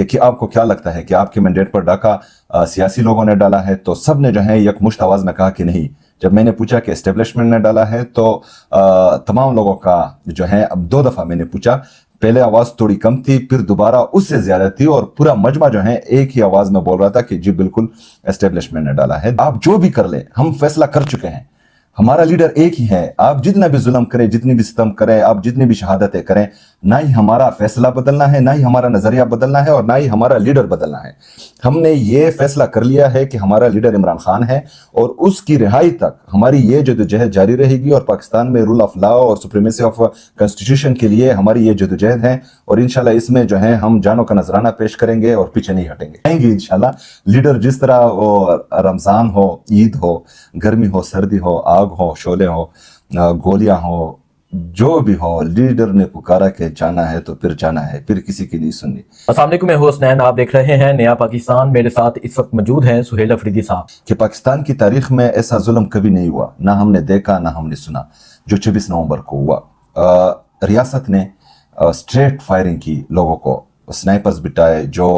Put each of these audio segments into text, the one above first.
کہ آپ کو کیا لگتا ہے کہ آپ کے مینڈیٹ پر ڈاکہ سیاسی لوگوں نے ڈالا ہے، تو سب نے جو ہے یکمشت آواز میں کہا کہ نہیں۔ جب میں نے پوچھا کہ اسٹیبلشمنٹ نے ڈالا ہے تو تمام لوگوں کا جو ہے، اب 2 دفعہ میں نے پوچھا، پہلے آواز تھوڑی کم تھی، پھر دوبارہ اس سے زیادہ تھی، اور پورا مجمع جو ہے ایک ہی آواز میں بول رہا تھا کہ جی بالکل اسٹیبلشمنٹ نے ڈالا ہے۔ آپ جو بھی کر لیں، ہم فیصلہ کر چکے ہیں، ہمارا لیڈر ایک ہی ہے۔ آپ جتنا بھی ظلم کریں، جتنی بھی ستم کریں، آپ جتنی بھی شہادتیں کریں، نہ ہی ہمارا فیصلہ بدلنا ہے، نہ ہی ہمارا نظریہ بدلنا ہے، اور نہ ہی ہمارا لیڈر بدلنا ہے۔ ہم نے یہ فیصلہ کر لیا ہے کہ ہمارا لیڈر عمران خان ہے، اور اس کی رہائی تک ہماری یہ جدوجہد جاری رہے گی، اور پاکستان میں رول آف لا اور سپریمیسی آف کانسٹیٹیوشن کے لیے ہماری یہ جدوجہد ہے، اور انشاءاللہ اس میں جو ہے ہم جانوں کا نذرانہ پیش کریں گے اور پیچھے نہیں ہٹیں گے، آئیں گے انشاءاللہ۔ لیڈر جس طرح رمضان ہو، عید ہو، گرمی ہو، سردی ہو، آگ ہو، شعلے ہو، گولیاں ہو، جو بھی ہو، لیڈر نے پکارا کہ جانا ہے تو پھر جانا ہے، پھر کسی کی نہیں سننی۔ السلام علیکم، میں ہوں حسنین، آپ دیکھ رہے ہیں نیا پاکستان۔ میرے ساتھ اس وقت موجود ہیں سہیل افریدی صاحب۔ کہ پاکستان کی تاریخ میں ایسا ظلم کبھی نہیں ہوا، نہ ہم نے دیکھا نہ ہم نے سنا، جو 24 نومبر کو ہوا۔ ریاست نے اسٹریٹ فائرنگ کی، لوگوں کو سنائپرز بٹائے، جو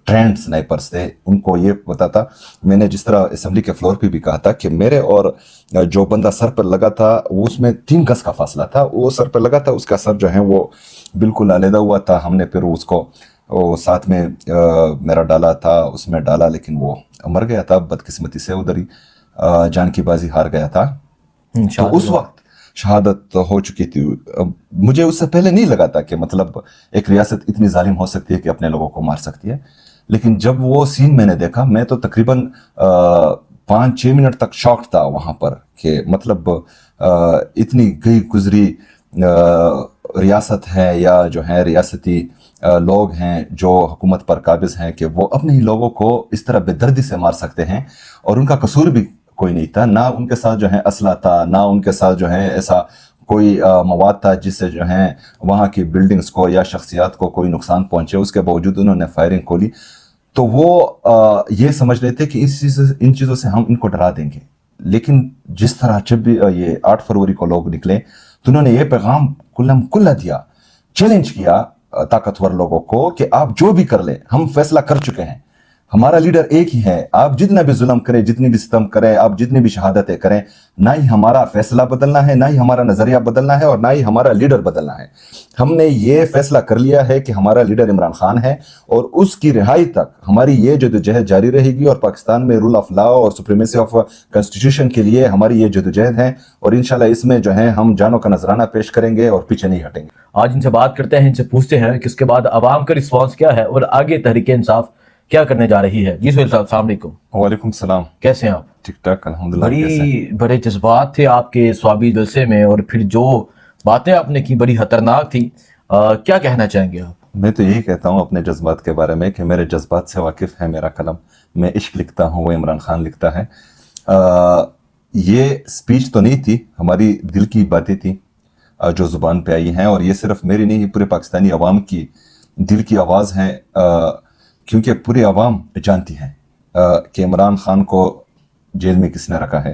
ٹرینڈ سنائپرز تھے، ان کو یہ پتا تھا۔ میں نے جس طرح اسمبلی کے فلور پہ بھی کہا تھا کہ میرے اور جو بندہ سر پر لگا تھا، وہ اس میں 3 گز کا فاصلہ تھا، وہ سر پر لگا تھا، اس کا سر جو ہے وہ بالکل علیحدہ ہوا تھا۔ ہم نے پھر اس کو ساتھ میں میرا ڈالا تھا، اس میں ڈالا، لیکن وہ مر گیا تھا بدقسمتی سے، ادھر ہی جان کی بازی ہار گیا تھا۔ تو اس وقت شہادت ہو چکی تھی۔ مجھے اس سے پہلے نہیں لگا تھا کہ مطلب ایک ریاست اتنی ظالم ہو سکتی ہے کہ اپنے لوگوں کو مار سکتی ہے، لیکن جب وہ سین میں نے دیکھا، میں تو تقریباً 5-6 منٹ تک شاکڈ تھا وہاں پر، کہ مطلب اتنی گئی گزری ریاست ہے، یا جو ہے ریاستی لوگ ہیں جو حکومت پر قابض ہیں، کہ وہ اپنے ہی لوگوں کو اس طرح بے دردی سے مار سکتے ہیں، اور ان کا قصور بھی کوئی نہیں تھا، نہ ان کے ساتھ جو ہے اسلحہ تھا، نہ ان کے ساتھ جو ہے ایسا کوئی مواد تھا جس سے جو ہے وہاں کی بلڈنگز کو یا شخصیات کو کوئی نقصان پہنچے۔ اس کے باوجود انہوں نے فائرنگ کھولی، تو وہ یہ سمجھ رہے تھے کہ ان چیزوں سے ہم ان کو ڈرا دیں گے۔ لیکن جس طرح جب بھی یہ 8 فروری کو لوگ نکلے، تو انہوں نے یہ پیغام کلم کلا دیا، چیلنج کیا طاقتور لوگوں کو کہ آپ جو بھی کر لیں، ہم فیصلہ کر چکے ہیں، ہمارا لیڈر ایک ہی ہے۔ آپ جتنا بھی ظلم کریں، جتنی بھی ستم کریں، آپ جتنی بھی شہادتیں کریں، نہ ہی ہمارا فیصلہ بدلنا ہے، نہ ہی ہمارا نظریہ بدلنا ہے، اور نہ ہی ہمارا لیڈر بدلنا ہے۔ ہم نے یہ فیصلہ کر لیا ہے کہ ہمارا لیڈر عمران خان ہے، اور اس کی رہائی تک ہماری یہ جدوجہد جاری رہے گی، اور پاکستان میں رول آف لا اور سپریمیسی آف کانسٹیٹیوشن کے لیے ہماری یہ جدوجہد ہے، اور انشاءاللہ اس میں جو ہے ہم جانوں کا نذرانہ پیش کریں گے اور پیچھے نہیں ہٹیں گے۔ آج ان سے بات کرتے ہیں، ان سے پوچھتے ہیں کہ اس کے بعد عوام کا رسپانس کیا ہے، اور آگے تحریک انصاف کیا کرنے جا رہی ہے۔ جی سہیل صاحب، السلام علیکم۔ وعلیکم السلام، کیسے ہیں آپ؟ ٹھیک ٹھاک الحمدللہ۔ بڑے جذبات تھے آپ کے سوابی جلسے میں، اور پھر جو باتیں آپ نے کی بڑی خطرناک تھی، کیا کہنا چاہیں گے آپ؟ میں تو یہی کہتا ہوں اپنے جذبات کے بارے میں کہ میرے جذبات سے واقف ہے میرا قلم، میں عشق لکھتا ہوں، وہ عمران خان لکھتا ہے۔ یہ سپیچ تو نہیں تھی، ہماری دل کی باتیں تھیں جو زبان پہ آئی ہیں، اور یہ صرف میری نہیں، پورے پاکستانی عوام کی دل کی آواز ہے، کیونکہ پوری عوام جانتی ہے کہ عمران خان کو جیل میں کس نے رکھا ہے،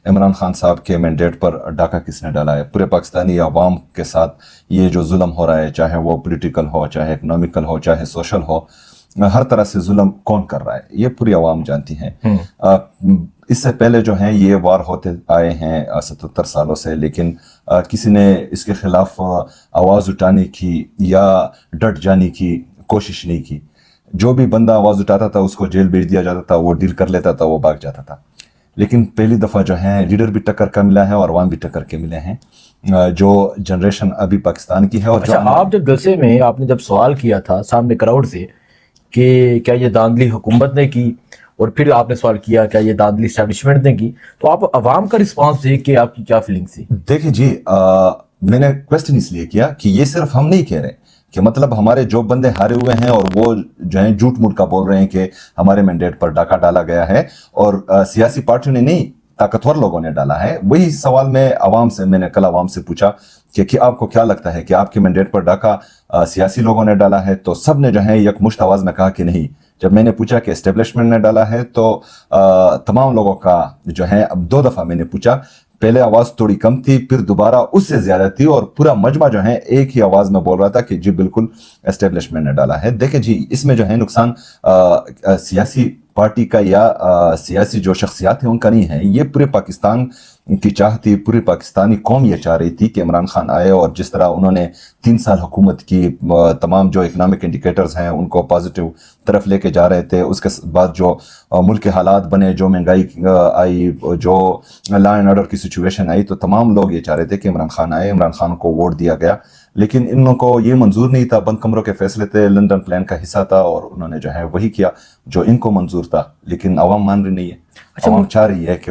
عمران خان صاحب کے مینڈیٹ پر ڈاکہ کس نے ڈالا ہے۔ پورے پاکستانی عوام کے ساتھ یہ جو ظلم ہو رہا ہے، چاہے وہ پولیٹیکل ہو، چاہے اکنامیکل ہو، چاہے سوشل ہو، ہر طرح سے ظلم کون کر رہا ہے، یہ پوری عوام جانتی ہیں۔ اس سے پہلے جو ہیں یہ وار ہوتے آئے ہیں 77 سالوں سے، لیکن کسی نے اس کے خلاف آواز اٹھانے کی یا ڈٹ جانے کی کوشش نہیں کی۔ جو بھی بندہ آواز اٹھاتا تھا اس کو جیل بھیج دیا جاتا تھا، وہ ڈیل کر لیتا تھا، وہ بھاگ جاتا تھا۔ لیکن پہلی دفعہ جو ہے لیڈر بھی ٹکر کا ملا ہے، اور عوام بھی ٹکر کے ملے ہیں، جو جنریشن ابھی پاکستان کی ہے۔ اور آپ جب جلسے میں آپ نے جب سوال کیا تھا سامنے کراؤڈ سے کہ کیا یہ داندلی حکومت نے کی، اور پھر آپ نے سوال کیا کیا یہ داندلی اسٹیبلشمنٹ نے کی، تو آپ عوام کا رسپانس دیکھ کے آپ کی کیا فیلنگ تھی؟ دیکھیں جی، میں نے کویسچن اس لیے کیا کہ یہ صرف ہم نہیں کہہ رہے کہ مطلب ہمارے جو بندے ہارے ہوئے ہیں اور وہ جو ہیں جھوٹ موٹ کا بول رہے ہیں کہ ہمارے مینڈیٹ پر ڈاکہ ڈالا گیا ہے، اور سیاسی پارٹیوں نے نہیں، طاقتور لوگوں نے ڈالا ہے۔ وہی سوال میں نے کل عوام سے پوچھا کہ آپ کو کیا لگتا ہے کہ آپ کے مینڈیٹ پر ڈاکہ سیاسی لوگوں نے ڈالا ہے، تو سب نے جو ہے یکمشت آواز میں کہا کہ نہیں۔ جب میں نے پوچھا کہ اسٹیبلشمنٹ نے ڈالا ہے، تو تمام لوگوں کا جو ہے، اب 2 دفعہ میں نے پوچھا، پہلے آواز تھوڑی کم تھی، پھر دوبارہ اس سے زیادہ تھی، اور پورا مجمع جو ہے ایک ہی آواز میں بول رہا تھا کہ جی بالکل اسٹیبلشمنٹ نے ڈالا ہے۔ دیکھیں جی، اس میں جو ہے نقصان سیاسی پارٹی کا یا سیاسی جو شخصیات ہیں ان کا نہیں ہے، یہ پورے پاکستان کی چاہ تھی، پوری پاکستانی قوم یہ چاہ رہی تھی کہ عمران خان آئے، اور جس طرح انہوں نے 3 سال حکومت کی، تمام جو اکنامک انڈیکیٹرز ہیں ان کو پازیٹیو طرف لے کے جا رہے تھے، اس کے بعد جو ملک کے حالات بنے، جو مہنگائی آئی، جو لا اینڈ آرڈر کی سچویشن آئی، تو تمام لوگ یہ چاہ رہے تھے کہ عمران خان آئے، عمران خان کو ووٹ دیا گیا، لیکن ان لوگوں کو یہ منظور نہیں تھا، بند کمروں کے فیصلے تھے، لندن پلان کا حصہ تھا، اور انہوں نے جو ہے وہی کیا جو ان کو منظور تھا، لیکن عوام مان رہی نہیں ہے۔ عوام چاہ رہی ہے کہ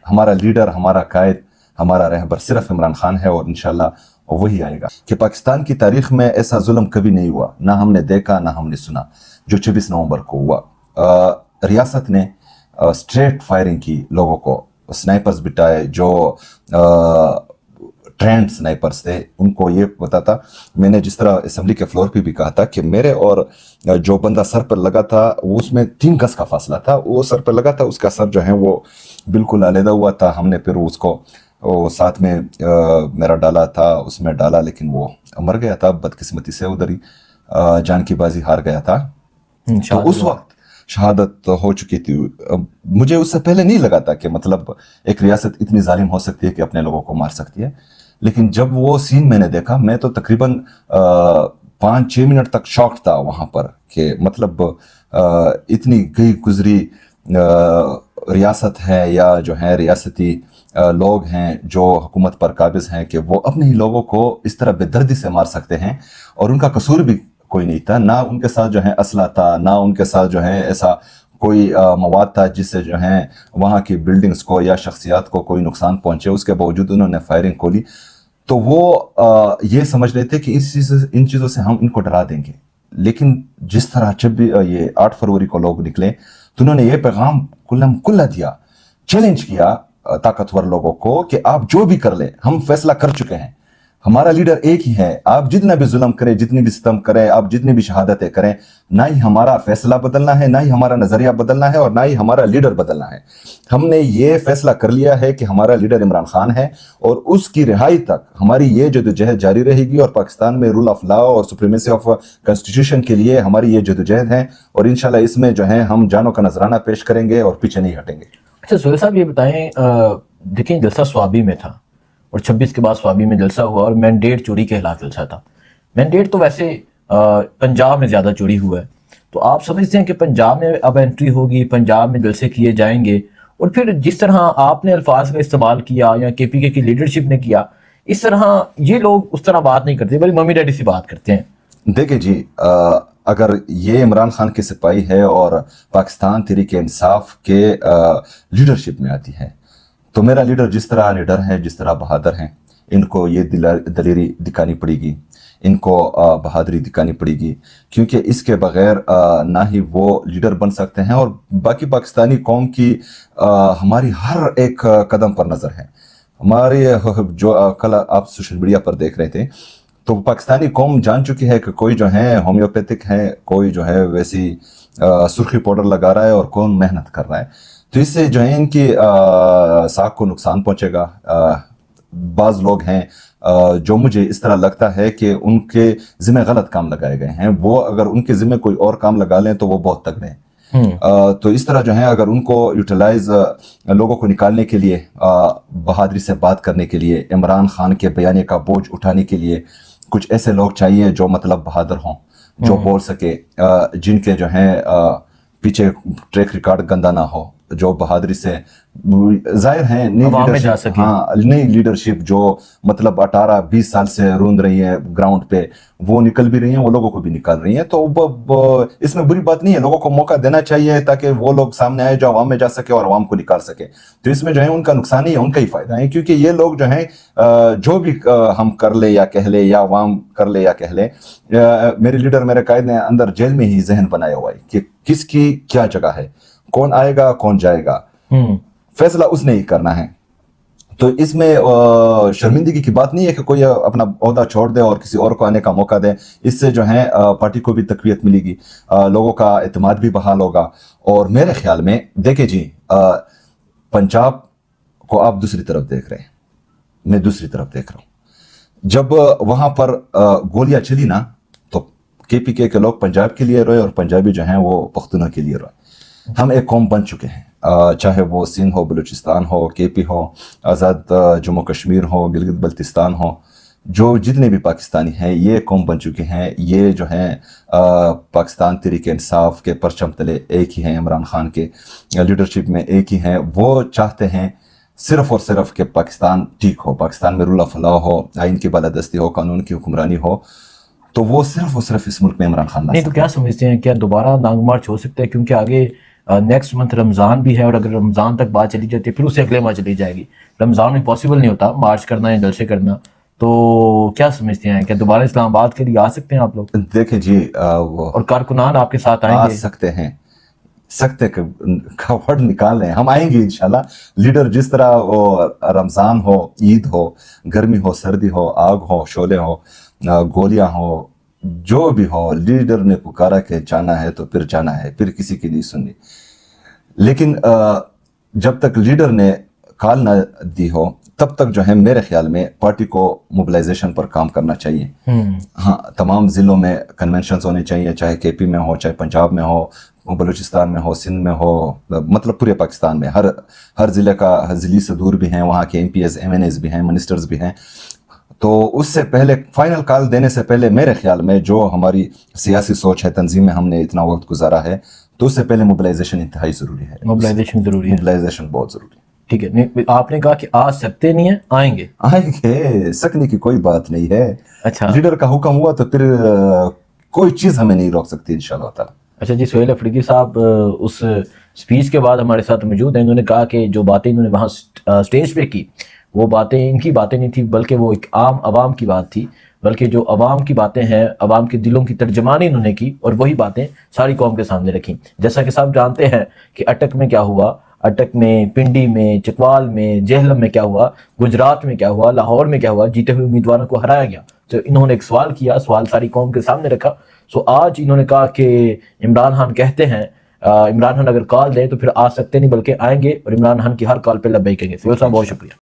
ہمارا لیڈر، ہمارا قائد، ہمارا رہبر صرف عمران خان ہے، اور انشاءاللہ وہی آئے گا۔ کہ پاکستان کی تاریخ میں ایسا ظلم کبھی نہیں ہوا، نہ ہم نے دیکھا نہ ہم نے سنا، جو 26 نومبر کو ہوا۔ ریاست نے اسٹریٹ فائرنگ کی، لوگوں کو سنائپرز بٹائے، جو ٹرینڈ سنائپرز تھے، ان کو یہ پتا تھا۔ میں نے جس طرح اسمبلی کے فلور پہ بھی کہا تھا کہ میرے اور جو بندہ سر پر لگا تھا وہ اس میں 3 گز کا فاصلہ تھا، وہ سر پر لگا تھا، اس کا سر جو ہے وہ بالکل علیحدہ ہوا تھا۔ ہم نے پھر اس کو ساتھ میں میرا ڈالا تھا، اس میں ڈالا، لیکن وہ مر گیا تھا بدقسمتی سے، ادھر ہی جان کی بازی ہار گیا تھا۔ تو اس وقت شہادت ہو چکی تھی۔ مجھے اس سے پہلے نہیں لگا تھا کہ مطلب ایک ریاست اتنی ظالم ہو سکتی ہے کہ اپنے لوگوں کو مار سکتی ہے، لیکن جب وہ سین میں نے دیکھا، میں تو تقریباً 5-6 منٹ تک شاکڈ تھا وہاں پر، کہ مطلب اتنی گئی گزری ریاست ہے، یا جو ہے ریاستی لوگ ہیں جو حکومت پر قابض ہیں، کہ وہ اپنے ہی لوگوں کو اس طرح بے دردی سے مار سکتے ہیں، اور ان کا قصور بھی کوئی نہیں تھا، نہ ان کے ساتھ جو ہے اسلحہ تھا، نہ ان کے ساتھ جو ہے ایسا کوئی مواد تھا جس سے جو ہے وہاں کی بلڈنگز کو یا شخصیات کو کوئی نقصان پہنچے، اس کے باوجود انہوں نے فائرنگ کھولی۔ تو وہ یہ سمجھ رہے تھے کہ ان چیزوں سے ہم ان کو ڈرا دیں گے، لیکن جس طرح جب بھی یہ 8 فروری کو لوگ نکلے تو انہوں نے یہ پیغام کھلا دیا، چیلنج کیا طاقتور لوگوں کو کہ آپ جو بھی کر لیں، ہم فیصلہ کر چکے ہیں، ہمارا لیڈر ایک ہی ہے، آپ جتنا بھی ظلم کریں، جتنی بھی ستم کریں، آپ جتنی بھی شہادتیں کریں، نہ ہی ہمارا فیصلہ بدلنا ہے، نہ ہی ہمارا نظریہ بدلنا ہے، اور نہ ہی ہمارا لیڈر بدلنا ہے۔ ہم نے یہ فیصلہ کر لیا ہے کہ ہمارا لیڈر عمران خان ہے، اور اس کی رہائی تک ہماری یہ جدوجہد جاری رہے گی، اور پاکستان میں رول آف لا اور سپریمیسی آف کانسٹیٹیوشن کے لیے ہماری یہ جدوجہد ہے، اور انشاءاللہ اس میں جو ہے ہم جانوں کا نذرانہ پیش کریں گے اور پیچھے نہیں ہٹیں گے۔ اچھا سہیل صاحب، یہ بتائیں، دیکھیں جلسہ سوابی میں تھا، اور 26 کے بعد سوابی میں جلسہ ہوا، اور مینڈیٹ چوری کے خلاف جلسہ تھا۔ مینڈیٹ تو ویسے پنجاب میں زیادہ چوری ہوا ہے، تو آپ سمجھتے ہیں کہ پنجاب میں اب انٹری ہوگی، پنجاب میں جلسے کیے جائیں گے، اور پھر جس طرح آپ نے الفاظ کا استعمال کیا یا کے پی کے کی لیڈرشپ نے کیا، اس طرح یہ لوگ اس طرح بات نہیں کرتے، بلکہ ممی ڈیڈی سے بات کرتے ہیں۔ دیکھیں جی، اگر یہ عمران خان کی سپاہی ہے اور پاکستان تحریک انصاف کے لیڈرشپ میں آتی ہے، تو میرا لیڈر جس طرح لیڈر ہے، جس طرح بہادر ہیں، ان کو یہ دلیری دکھانی پڑے گی، ان کو بہادری دکھانی پڑے گی، کیونکہ اس کے بغیر نہ ہی وہ لیڈر بن سکتے ہیں، اور باقی پاکستانی قوم کی ہماری ہر ایک قدم پر نظر ہے۔ ہمارے جو کل آپ سوشل میڈیا پر دیکھ رہے تھے، تو پاکستانی قوم جان چکی ہے کہ کوئی جو ہے ہومیوپیتھک ہے، کوئی جو ہے ویسی سرخی پاؤڈر لگا رہا ہے، اور کون محنت کر رہا ہے، تو اس سے جو ہے ان کی ساکھ کو نقصان پہنچے گا۔ بعض لوگ ہیں جو مجھے اس طرح لگتا ہے کہ ان کے ذمہ غلط کام لگائے گئے ہیں، وہ اگر ان کے ذمہ کوئی اور کام لگا لیں تو وہ بہت تگڑے ہیں۔ تو اس طرح جو ہے اگر ان کو یوٹیلائز لوگوں کو نکالنے کے لیے، بہادری سے بات کرنے کے لیے، عمران خان کے بیانے کا بوجھ اٹھانے کے لیے کچھ ایسے لوگ چاہیے جو مطلب بہادر ہوں، جو بول سکے، جن کے جو ہیں پیچھے ٹریک ریکارڈ گندا نہ ہو، جو بہادری سے ظاہر ہیں، نئی لیڈرشپ جو مطلب 18-20 سال سے روند رہی ہے گراؤنڈ پہ، وہ نکل بھی رہی ہیں، وہ لوگوں کو بھی نکال رہی ہیں، تو اس میں بری بات نہیں ہے، لوگوں کو موقع دینا چاہیے تاکہ وہ لوگ سامنے آئے جو عوام میں جا سکے اور عوام کو نکال سکے۔ تو اس میں جو ہے ان کا نقصان ہی ہے، ان کا ہی فائدہ ہے، کیونکہ یہ لوگ جو ہیں جو بھی ہم کر لے یا کہہ لے، یا عوام کر لے یا کہہ لے، میرے لیڈر، میرے قائد نے اندر جیل میں ہی ذہن بنایا ہوا ہے کہ کس کی کیا جگہ ہے، کون آئے گا کون جائے گا، فیصلہ اس نے ہی کرنا ہے۔ تو اس میں شرمندگی کی بات نہیں ہے کہ کوئی اپنا عہدہ چھوڑ دے اور کسی اور کو آنے کا موقع دے، اس سے جو ہے پارٹی کو بھی تقویت ملے گی، لوگوں کا اعتماد بھی بحال ہوگا۔ اور میرے خیال میں دیکھیں جی، پنجاب کو آپ دوسری طرف دیکھ رہے ہیں, میں دوسری طرف دیکھ رہا ہوں. جب وہاں پر گولیاں چلی نا تو KPK کے لوگ پنجاب کے لیے روئے اور پنجابی جو ہیں وہ پختونوں کے لیے روئے. ہم ایک قوم بن چکے ہیں, چاہے وہ سندھ ہو, بلوچستان ہو, KP ہو, آزاد جموں کشمیر ہو, گلگت بلتستان ہو, جو جتنے بھی پاکستانی ہیں یہ قوم بن چکے ہیں. یہ جو ہیں پاکستان تحریک انصاف کے پرچم تلے ایک ہی ہیں, عمران خان کے لیڈرشپ میں ایک ہی ہیں. وہ چاہتے ہیں صرف اور صرف کہ پاکستان ٹھیک ہو, پاکستان میں رول آف لا ہو, آئین کی بالادستی ہو, قانون کی حکمرانی ہو. تو وہ صرف اور صرف اس ملک میں عمران خان نہیں تو کیا سمجھتے ہیں, کیا دوبارہ لانگ مارچ ہو سکتا ہے؟ کیونکہ آگے نیکسٹ منتھ رمضان بھی ہے, اور اگر رمضان تک بات چلی جاتی ہے پھر اسے اگلے ماہ چلی جائے گی. رمضان میں پاسبل نہیں ہوتا مارچ کرنا یا جلسے کرنا. تو کیا سمجھتے ہیں, کیا دوبارہ اسلام آباد کے لیے آ سکتے ہیں آپ لوگ؟ دیکھیں جی, وہ اور کارکنان آپ کے ساتھ آئیں آ گے؟ سکتے ہیں کا ورڈ نکال رہے ہیں, ہم آئیں گے انشاءاللہ. لیڈر جس طرح وہ رمضان ہو, عید ہو, گرمی ہو, سردی ہو, آگ ہو, شعلے ہو, گولیاں ہو, جو بھی ہو, لیڈر نے پکارا کہ جانا ہے تو پھر جانا ہے, پھر کسی کی نہیں سننی. لیکن جب تک لیڈر نے کال نہ دی ہو تب تک جو ہے میرے خیال میں پارٹی کو موبلائزیشن پر کام کرنا چاہیے. ہاں, تمام ضلعوں میں کنونشنز ہونے چاہیے, چاہے KP میں ہو, چاہے پنجاب میں ہو, بلوچستان میں ہو, سندھ میں ہو, مطلب پورے پاکستان میں ہر ضلع کا, ہر ضلع سے دور بھی ہیں, وہاں کے MPs MNAs بھی ہیں, منسٹرز بھی ہیں. تو اس سے پہلے فائنل کال دینے سے پہلے میرے خیال میں جو ہماری سیاسی سوچ ہے, تنظیم میں ہم نے اتنا وقت گزارا ہے, تو اس سے پہلے موبلائزیشن انتہائی ضروری ہے. موبلائزیشن ضروری ہے, موبلائزیشن بہت ضروری ہے. ٹھیک ہے. آپ نے کہا کہ آ سکتے نہیں ہیں, آئیں گے. آئیں گے, سکنے کی کوئی بات نہیں ہے. اچھا, لیڈر کا حکم ہوا تو پھر کوئی چیز ہمیں نہیں روک سکتی انشاءاللہ تعالی. اچھا جی, سہیل افریدی صاحب اس اسپیچ کے بعد ہمارے ساتھ موجود ہیں. انہوں نے کہا کہ جو باتیں انہوں نے وہاں اسٹیج پہ کی وہ باتیں ان کی باتیں نہیں تھی, بلکہ وہ ایک عام عوام کی بات تھی. بلکہ جو عوام کی باتیں ہیں, عوام کے دلوں کی ترجمانی انہوں نے کی, اور وہی باتیں ساری قوم کے سامنے رکھیں. جیسا کہ سب جانتے ہیں کہ اٹک میں کیا ہوا, اٹک میں, پنڈی میں, چکوال میں, جہلم میں کیا ہوا, گجرات میں کیا ہوا, لاہور میں کیا ہوا, جیتے ہوئے امیدواروں کو ہرایا گیا. تو انہوں نے ایک سوال کیا, سوال ساری قوم کے سامنے رکھا. سو آج انہوں نے کہا کہ عمران خان کہتے ہیں, عمران خان اگر کال دیں تو پھر آ سکتے نہیں بلکہ آئیں گے, اور عمران خان کی ہر کال پہ لبیک کہیں گے. سہیل صاحب بہت شکریہ.